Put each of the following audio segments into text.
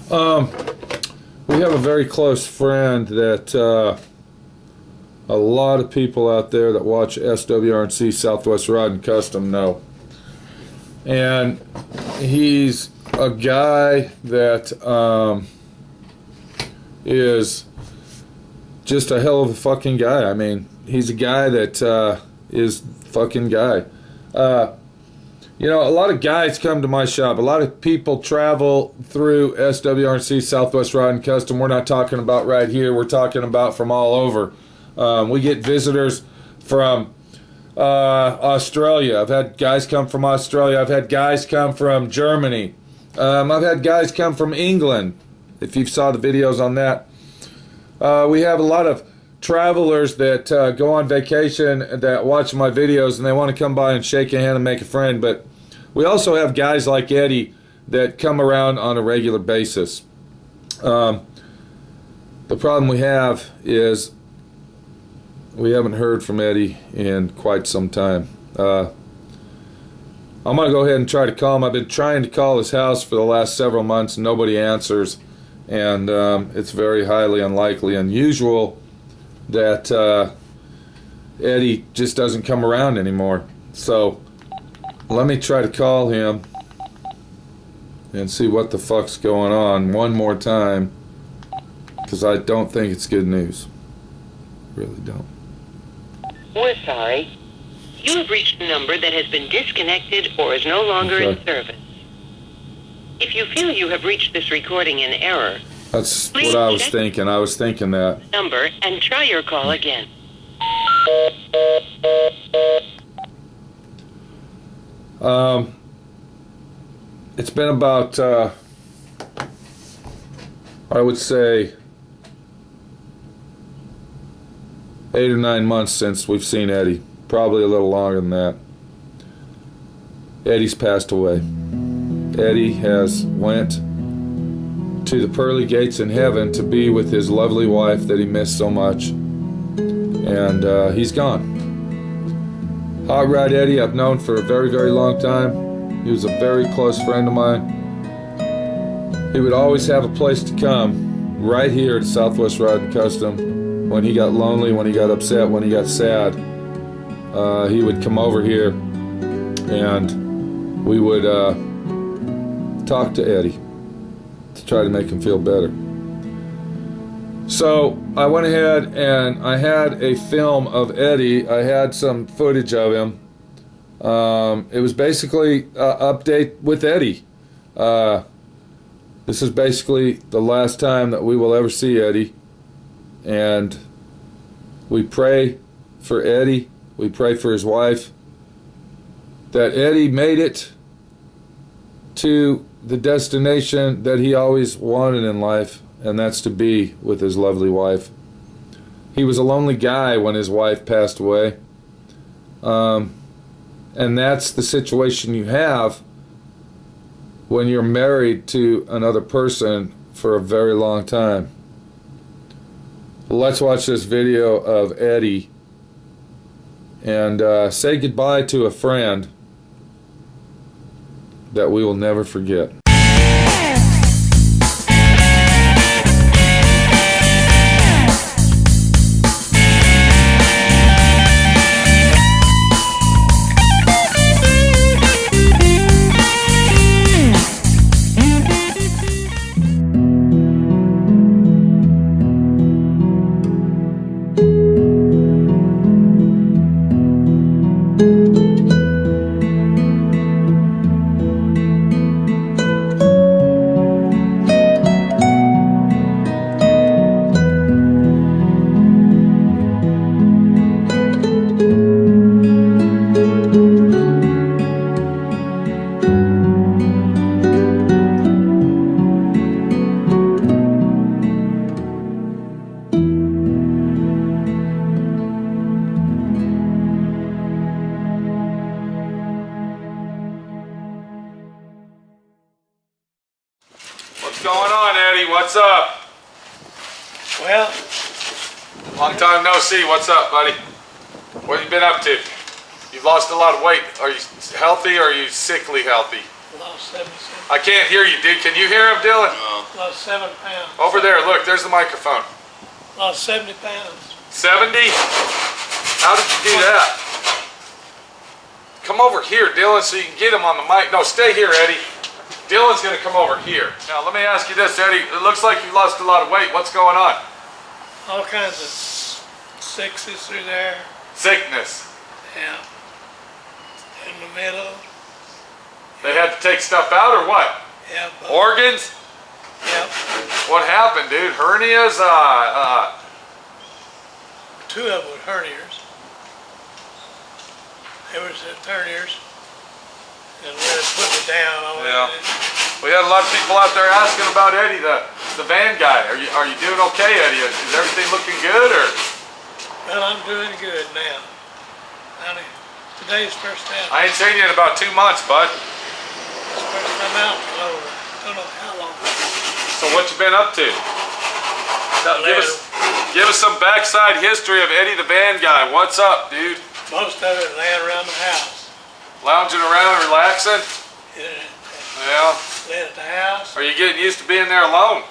We have a very close friend that a lot of people out there that watch SWRNC Southwest Rod and Custom know. And he's a guy that is just a hell of a fucking guy. I mean, he's a guy that is fucking guy. You know, a lot of guys come to my shop. A lot of people travel through SWRNC Southwest Rod and Custom. We're not talking about right here. We're talking about from all over. We get visitors from Australia. I've had guys come from Australia. I've had guys come from Germany. I've had guys come from England, if you saw the videos on that. We have a lot of travelers that go on vacation that watch my videos and they want to come by and shake a hand and make a friend. But we also have guys like Eddie that come around on a regular basis. The problem we have is we haven't heard from Eddie in quite some time. I'm going to go ahead and try to call him. I've been trying to call his house for the last several months and nobody answers. And it's very highly unlikely, unusual that Eddie just doesn't come around anymore. So let me try to call him and see what the fuck's going on one more time, because I don't think it's good news. Really don't. We're sorry. You have reached a number that has been disconnected or is no longer in service. If you feel you have reached this recording in error, that's what I was thinking. I was thinking that. Number and try your call again. It's been about, I would say, 8 or 9 months since we've seen Eddie. Probably a little longer than that. Eddie's passed away. Eddie has went to the pearly gates in heaven to be with his lovely wife that he missed so much. And he's gone. Hot Rod Eddie I've known for a very, very long time. He was a very close friend of mine. He would always have a place to come right here to Southwest Rod and Custom. When he got lonely, when he got upset, when he got sad, he would come over here and we would talk to Eddie to try to make him feel better. So I went ahead and I had a film of Eddie. I had some footage of him. It was basically an update with Eddie. This is basically the last time that we will ever see Eddie. And we pray for Eddie. We pray for his wife, that Eddie made it to the destination that he always wanted in life, and that's to be with his lovely wife. He was a lonely guy when his wife passed away. And that's the situation you have when you're married to another person for a very long time. Let's watch this video of Eddie and say goodbye to a friend that we will never forget. What's going on, Eddie? What's up? Well, long time no see. What's up, buddy? What have you been up to? You've lost a lot of weight. Are you healthy or are you sickly healthy? Lost 77. I can't hear you, dude. Can you hear him, Dylan? Lost 7 pounds. Over there, look, there's the microphone. Lost 70 pounds. 70? How did you do that? Come over here, Dylan, so you can get him on the mic. No, stay here, Eddie. Dylan's gonna come over here. Now, let me ask you this, Eddie. It looks like you lost a lot of weight. What's going on? All kinds of sixes through there. Sickness. Yeah. In the middle. They had to take stuff out or what? Yeah. Organs? Yep. What happened, dude? Hernias? Two of them were hernias. There was hernias. And we had to put it down on Yeah. it. We had a lot of people out there asking about Eddie, the van guy. Are you doing okay, Eddie? Is everything looking good or? Well, I'm doing good now. Honey, today's first time. I ain't seen you in about 2 months, bud. It's first time out. Don't know how long. So what you been up to? Now, give us some backside history of Eddie the van guy. What's up, dude? Most of it laying around the house. Lounging around, relaxing? Yeah. Laying at the house. Are you getting used to being there alone?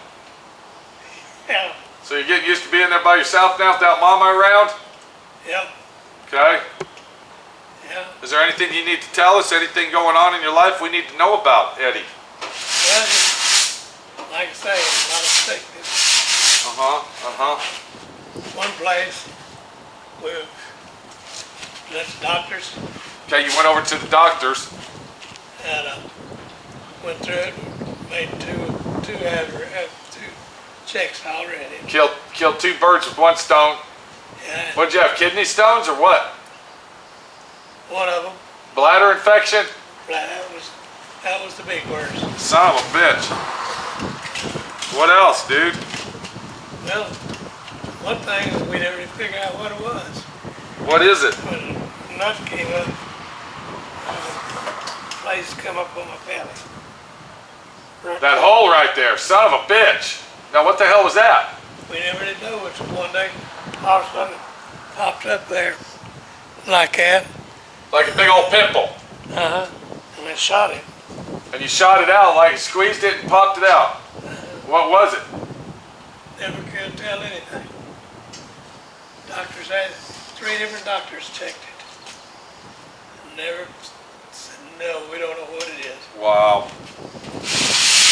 Yeah. So you're getting used to being there by yourself now without mama around? Yep. Okay. Yeah. Is there anything you need to tell us? Anything going on in your life we need to know about, Eddie? Well, like I say, a lot of sickness. One place, we let the doctors Okay, you went over to the doctors. and went through it, made two checks already. Killed 2 birds with 1 stone. Yeah. What'd you have, kidney stones or what? One of them, Bladder infection? that was the big worst. Son of a bitch. What else, dude? Well, one thing is we never figured out what it was. What is it? When a nut came up, place come up on my belly. That hole right there, son of a bitch. Now what the hell was that? We never did know which one day all of a sudden popped up there like that. Like a big old pimple. And I shot him. And you shot it out, like squeezed it and popped it out. What was it? Never could tell anything. Doctors had 3 different doctors checked it. Never said no, we don't know what it is. Wow.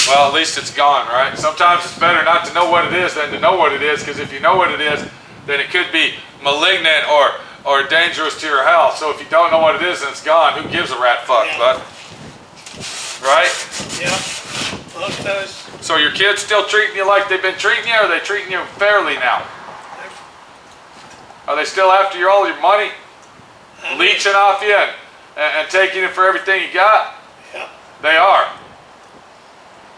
Well, at least it's gone, right? Sometimes it's better not to know what it is than to know what it is, because if you know what it is, then it could be malignant or dangerous to your health. So if you don't know what it is and it's gone, who gives a rat fuck, Yeah. bud? Right? Yeah. Most of us, So your kids still treating you like they've been treating you, or are they treating you fairly now? Are they still after all your money? Leeching off you and taking it for everything you got? yeah. They are.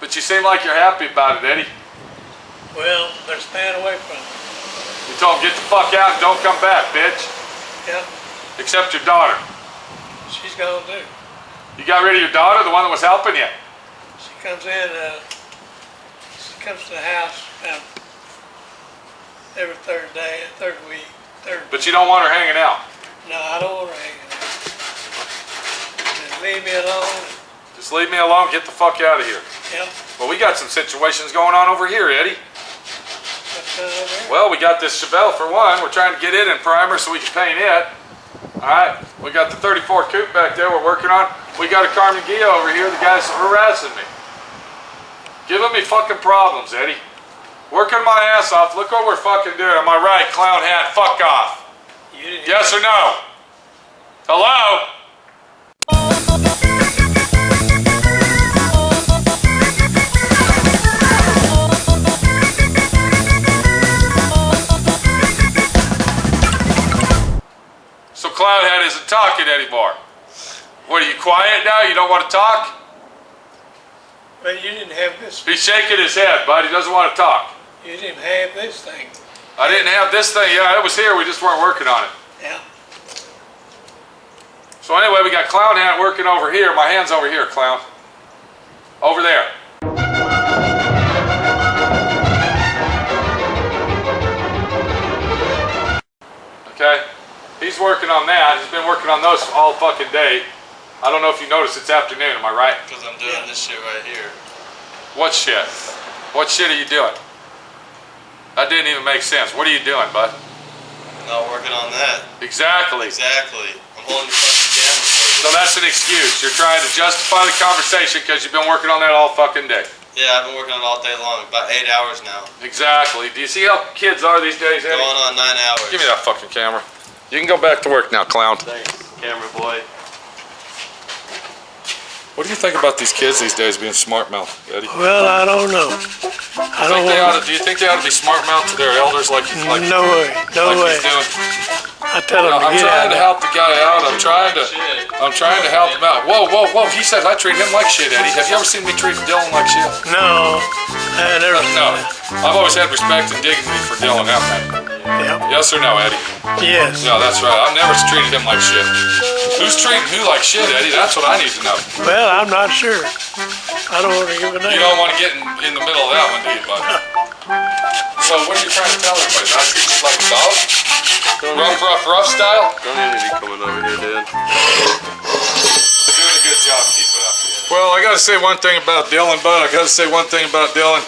But you seem like you're happy about it, Eddie. Well, they're staying away from it. You told them, get the fuck out and don't come back, bitch. Yeah. Except your daughter. She's gonna do. You got rid of your daughter, the one that was helping you? She comes in, she comes to the house every third week. But you don't want her hanging out. No, I don't want her hanging out. Just leave me alone. Just leave me alone, get the fuck out of here. Yeah. Well, we got some situations going on over here, Eddie. What's over there? Well, we got this Chevelle for one. We're trying to get it in primer so we can paint it. Alright, we got the 34 coupe back there we're working on. We got a Carmen Gia over here, the guy's harassing me. Giving me fucking problems, Eddie. Working my ass off. Look what we're fucking doing. Am I right, clown hat? Fuck off. You didn't Yes or no? Hello? So Cloudhead isn't talking anymore. What, are you quiet now? You don't want to talk? But you didn't have this. He's shaking his head, bud. He doesn't want to talk. You didn't have this thing. I didn't have this thing. Yeah, it was here. We just weren't working on it. Yeah. So anyway, we got Clown Hat working over here. My hand's over here, Clown. Over there. Okay? He's working on that. He's been working on those all fucking day. I don't know if you noticed it's afternoon, am I right? Because I'm doing this shit right here. What shit? What shit are you doing? That didn't even make sense. What are you doing, bud? Not working on that. Exactly. Exactly. I'm holding the fucking camera for you. So that's an excuse. You're trying to justify the conversation because you've been working on that all fucking day. Yeah, I've been working on it all day long. About 8 hours now. Exactly. Do you see how kids are these days, Eddie? Going on 9 hours. Give me that fucking camera. You can go back to work now, clown. Thanks, camera boy. What do you think about these kids these days being smart mouth, Eddie? Well, I don't know. I don't want. Do you think they ought to be smart mouth to their elders like No way. No way. he's doing? I tell them to I'm get trying to out. help the guy out. I'm trying to help him out. Whoa, whoa, whoa! He said I treat him like shit, Eddie. Have you ever seen me treat Dylan like shit? No, I never. No. I've always had respect and dignity for Dylan, haven't I? Yeah. Yes or no, Eddie? Yes. No, that's right. I've never treated him like shit. Who's treating who like shit, Eddie? That's what I need to know. Well, I'm not sure. I don't want to give a name. You don't want to get in the middle of that one, do you, bud? So what are you trying to tell everybody? That I treat you like a dog? Rough style? Don't need to be coming over here, dude. You're doing a good job. Keep it up. Well, I got to say one thing about Dylan, bud. I got to say one thing about Dylan.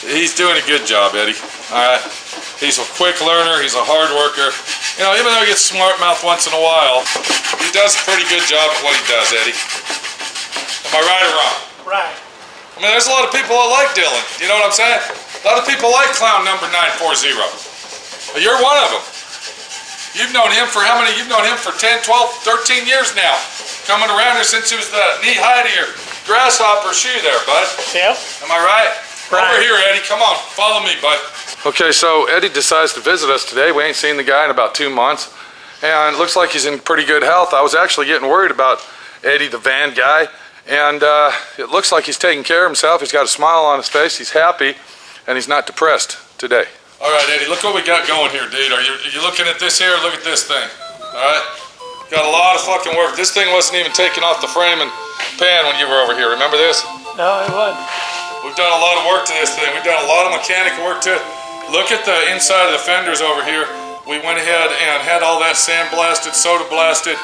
He's doing a good job, Eddie. All right. He's a quick learner. He's a hard worker. You know, even though he gets smart mouth once in a while, he does a pretty good job at what he does, Eddie. Am I right or wrong? Right. I mean, there's a lot of people that like Dylan. You know what I'm saying? A lot of people like clown number 940. But you're one of them. You've known him for how many? You've known him for 10, 12, 13 years now. Coming around here since he was the knee high to your grasshopper shoe there, bud. Yep. Am I right? Right. Over here, Eddie. Come on. Follow me, bud. Okay, so Eddie decides to visit us today. We ain't seen the guy in about 2 months. And it looks like he's in pretty good health. I was actually getting worried about Eddie, the van guy. And it looks like he's taking care of himself. He's got a smile on his face. He's happy. And he's not depressed today. All right, Eddie, look what we got going here, dude. Are you looking at this here? Look at this thing. All right? Got a lot of fucking work. This thing wasn't even taken off the frame and pan when you were over here. Remember this? No, it wasn't. We've done a lot of work to this thing. We've done a lot of mechanical work to it. Look at the inside of the fenders over here. We went ahead and had all that sandblasted, soda blasted,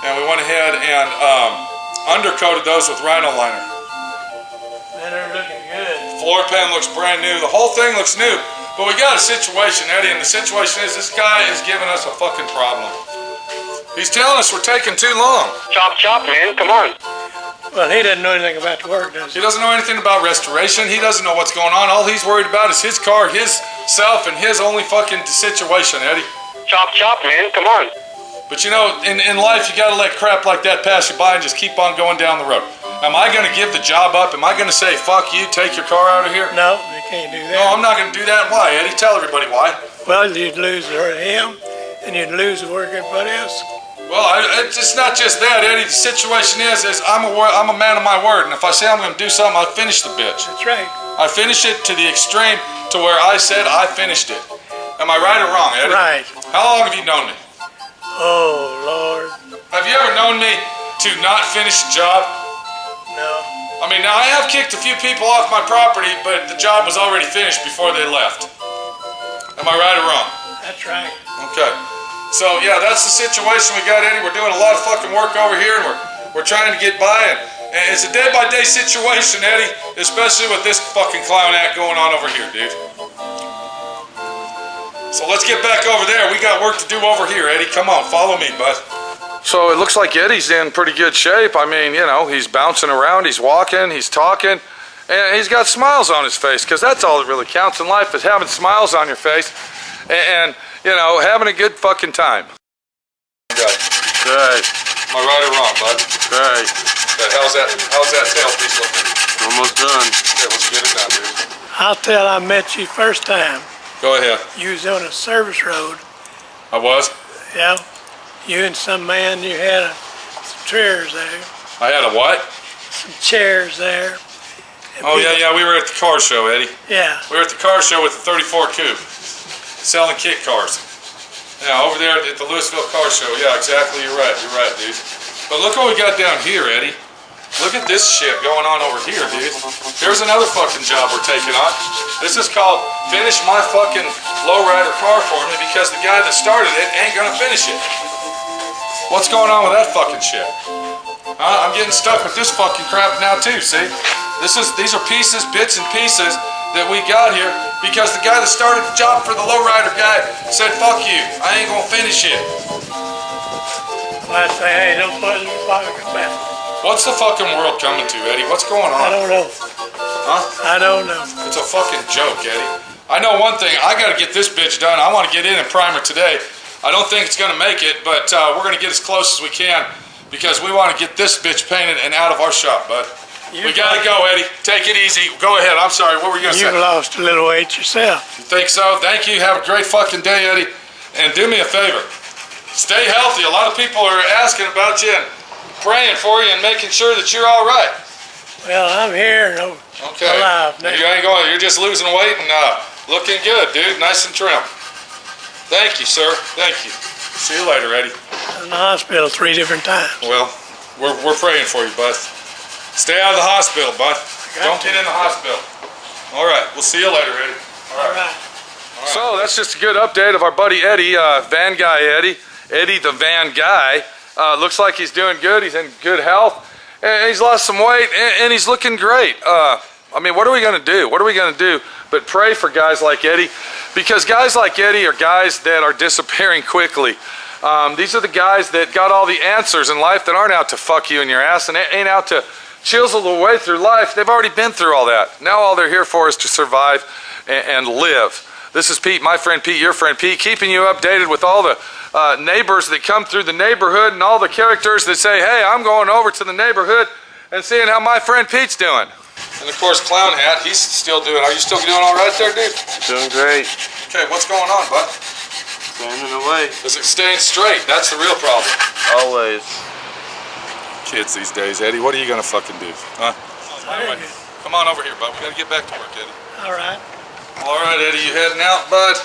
and we went ahead and undercoated those with rhino liner. Man, they're looking good. Floor pan looks brand new. The whole thing looks new. But we got a situation, Eddie, and the situation is this guy is giving us a fucking problem. He's telling us we're taking too long. Chop, chop, man. Come on. Well, he doesn't know anything about the work, does He he? doesn't know anything about restoration. He doesn't know what's going on. All he's worried about is his car, his self, and his only fucking situation, Eddie. Chop, chop, man. Come on. But you know, in life, you gotta let crap like that pass you by and just keep on going down the road. Am I gonna give the job up? Am I gonna say, fuck you, take your car out of here? No, you can't do that. No, I'm not gonna do that. Why, Eddie? Tell everybody why. Well, you'd lose him, and you'd lose the work everybody else. Well, it's not just that, Eddie. The situation is I'm a man of my word, and if I say I'm gonna do something, I finish the bitch. That's right. I finish it to the extreme to where I said I finished it. Am I right or wrong, Eddie? Right. How long have you known me? Oh, Lord. Have you ever known me to not finish a job? No. I mean, now I have kicked a few people off my property, but the job was already finished before they left. Am I right or wrong? That's right. Okay. So, yeah, that's the situation we got, Eddie. We're doing a lot of fucking work over here, and we're trying to get by, and it's a day-by-day situation, Eddie, especially with this fucking clown act going on over here, dude. So let's get back over there. We got work to do over here, Eddie. Come on, follow me, bud. So it looks like Eddie's in pretty good shape. I mean, you know, he's bouncing around, he's walking, he's talking, and he's got smiles on his face, because that's all that really counts in life, is having smiles on your face and you know, having a good fucking time. Right. Am I right or wrong, bud? Right. How's that tailpiece looking? Almost done. Yeah, let's get it done, dude. I'll tell I met you first time. Go ahead. You was on a service road. I was? Yeah. You and some man, you had some chairs there. I had a what? Some chairs there. And Oh, people- yeah, we were at the car show, Eddie. Yeah. We were at the car show with the 34 Coupe, selling kit cars. Yeah, over there at the Louisville Car Show. Yeah, exactly, you're right, dude. But look what we got down here, Eddie. Look at this shit going on over here, dude. Here's another fucking job we're taking on. This is called Finish My Fucking Lowrider Car For Me, because the guy that started it ain't gonna finish it. What's going on with that fucking shit? I'm getting stuck with this fucking crap now too, see? These are pieces, bits and pieces that we got here because the guy that started the job for the lowrider guy said, fuck you, I ain't gonna finish it. Well, I say, hey, don't put it in the pocket, come back. What's the fucking world coming to, Eddie? What's going on? I don't know. Huh? I don't know. It's a fucking joke, Eddie. I know one thing, I gotta get this bitch done. I wanna get in and primer today. I don't think it's gonna make it, but we're gonna get as close as we can because we wanna get this bitch painted and out of our shop, bud. We gotta go, Eddie. Take it easy. Go ahead. I'm sorry. What were you gonna say? You've lost a little weight yourself. You think so? Thank you. Have a great fucking day, Eddie. And do me a favor. Stay healthy. A lot of people are asking about you and praying for you and making sure that you're all right. Well, I'm here and alive now. You ain't going. You're just losing weight and looking good, dude. Nice and trim. Thank you, sir. Thank you. See you later, Eddie. I was in the hospital 3 different times. Well, we're praying for you, bud. Stay out of the hospital, bud. Don't get in the hospital. All right. We'll see you later, Eddie. All right. So that's just a good update of our buddy Eddie, Van Guy Eddie. Eddie the Van Guy. Looks like he's doing good. He's in good health. And he's lost some weight and he's looking great. I mean, what are we going to do? What are we going to do but pray for guys like Eddie? Because guys like Eddie are guys that are disappearing quickly. These are the guys that got all the answers in life that aren't out to fuck you in your ass and ain't out to chisel the way through life. They've already been through all that. Now all they're here for is to survive and live. This is Pete, my friend Pete, your friend Pete, keeping you updated with all the neighbors that come through the neighborhood and all the characters that say, hey, I'm going over to the neighborhood and seeing how my friend Pete's doing. And of course, Clown Hat, he's still doing, are you still doing all right there, dude? Doing great. Okay, what's going on, bud? Standing away. Is it staying straight? That's the real problem. Always. Kids these days, Eddie, what are you gonna fucking do? Huh? Come on over here, bud. We gotta get back to work, Eddie. All right. All right, Eddie, you heading out, bud?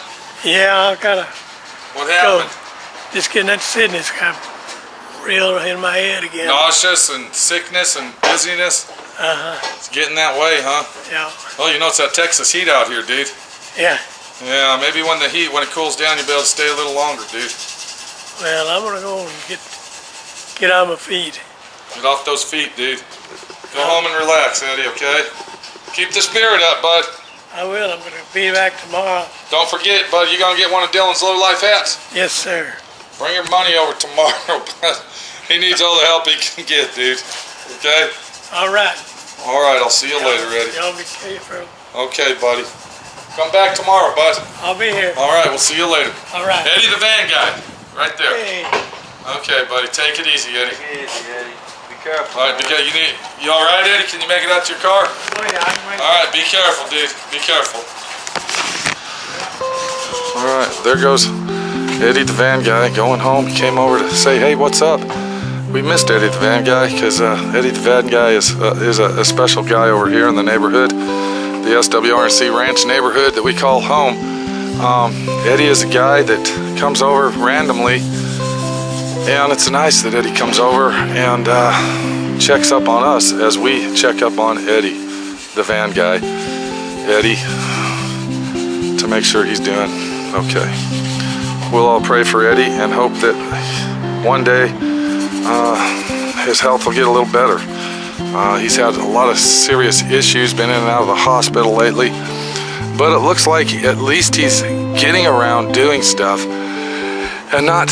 Yeah, I've got to What happened? go. Just getting that Sydney's kind of real in my head again. Nauseous and sickness and dizziness. It's getting that way, huh? Yeah. Well, you know it's that Texas heat out here, dude. Yeah. Yeah, maybe when it cools down, you'll be able to stay a little longer, dude. Well, I'm gonna go and get on my feet. Get off those feet, dude. Go home and relax, Eddie, okay? Keep the spirit up, bud. I will. I'm gonna be back tomorrow. Don't forget, bud, you're gonna get one of Dylan's low-life hats. Yes, sir. Bring your money over tomorrow, bud. He needs all the help he can get, dude. Okay? All right. All right, I'll see you later, Eddie. Y'all be careful. Okay, buddy. Come back tomorrow, bud. I'll be here. All right, we'll see you later. All right. Eddie the Van Guy, right there. Hey. Okay, buddy, take it easy, Eddie. Easy, Eddie. Be careful. All right, because you all right, Eddie? Can you make it out to your car? Oh yeah. I can make All right, be careful, dude. Be careful. All right, there goes Eddie the Van Guy going home. He came over to say, hey, what's up? We missed Eddie the Van Guy because Eddie the Van Guy is a special guy over here in the neighborhood, the SWRNC Ranch neighborhood that we call home. Eddie is a guy that comes over randomly, and it's nice that Eddie comes over and checks up on us as we check up on Eddie the Van Guy. Eddie, to make sure he's doing okay. We'll all pray for Eddie and hope that one day his health will get a little better. He's had a lot of serious issues, been in and out of the hospital lately, but it looks like at least he's getting around doing stuff and not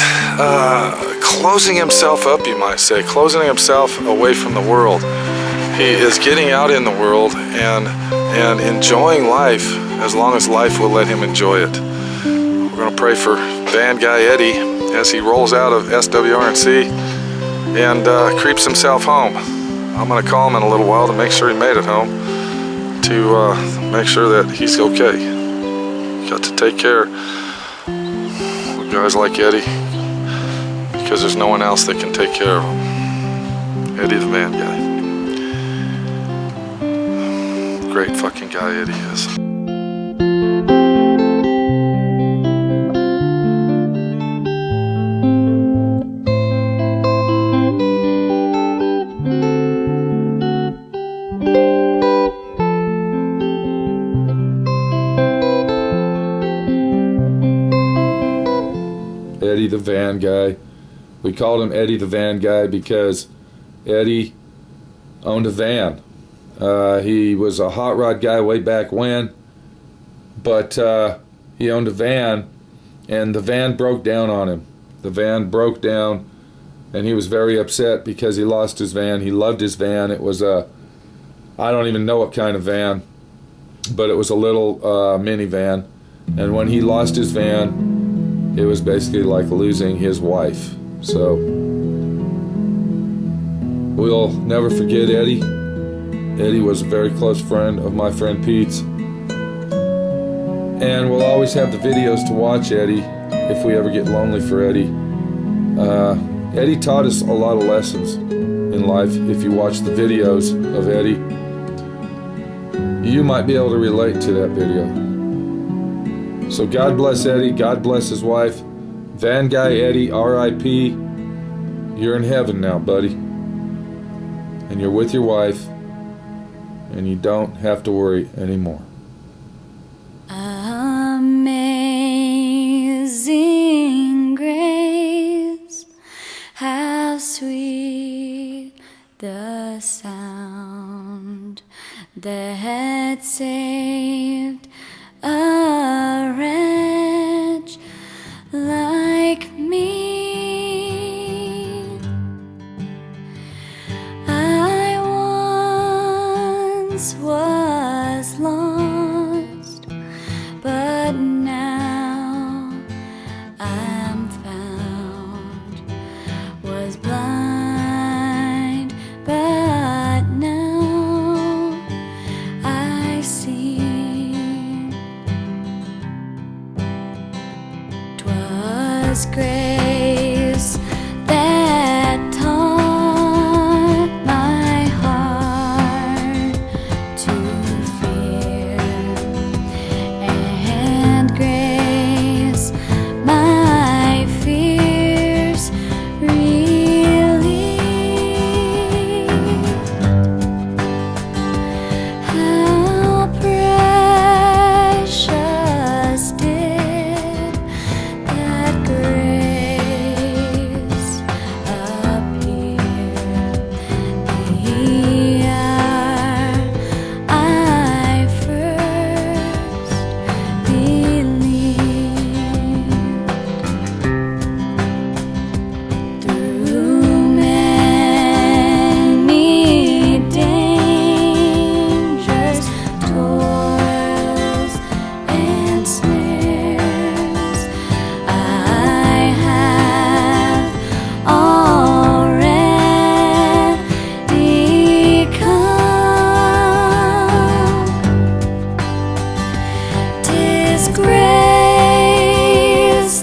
closing himself up, you might say, closing himself away from the world. He is getting out in the world and enjoying life as long as life will let him enjoy it. We're going to pray for Van Guy Eddie as he rolls out of SWRNC and creeps himself home. I'm going to call him in a little while to make sure he made it home, to make sure that he's okay. Got to take care of guys like Eddie because there's no one else that can take care of him. Eddie the Van Guy. Great fucking guy Eddie is. Eddie the Van Guy. We called him Eddie the Van Guy because Eddie owned a van. He was a hot rod guy way back when, but he owned a van, and the van broke down on him. The van broke down, and he was very upset because he lost his van. He loved his van. It was a, I don't even know what kind of van, but it was a little minivan. And when he lost his van, it was basically like losing his wife. So we'll never forget Eddie. Eddie was a very close friend of my friend Pete's. And we'll always have the videos to watch Eddie if we ever get lonely for Eddie. Eddie taught us a lot of lessons in life. If you watch the videos of Eddie, you might be able to relate to that video. So God bless Eddie. God bless his wife. Van Guy Eddie, R.I.P. You're in heaven now, buddy. And you're with your wife. And you don't have to worry anymore. Amazing grace, how sweet the sound that saved a wretch like me. I once was lost, but now I'm found. Was blind, but now I see. 'Twas grace that taught my heart to fear, and grace my fears relieved. How precious did that grace appear the hour I first believed. Through many dangers, toils, and snares, I have already come. 'Tis grace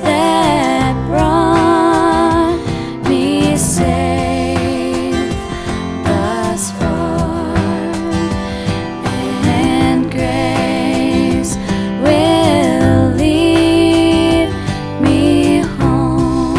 that brought me safe thus far, and grace will lead me home.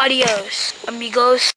Adios, amigos.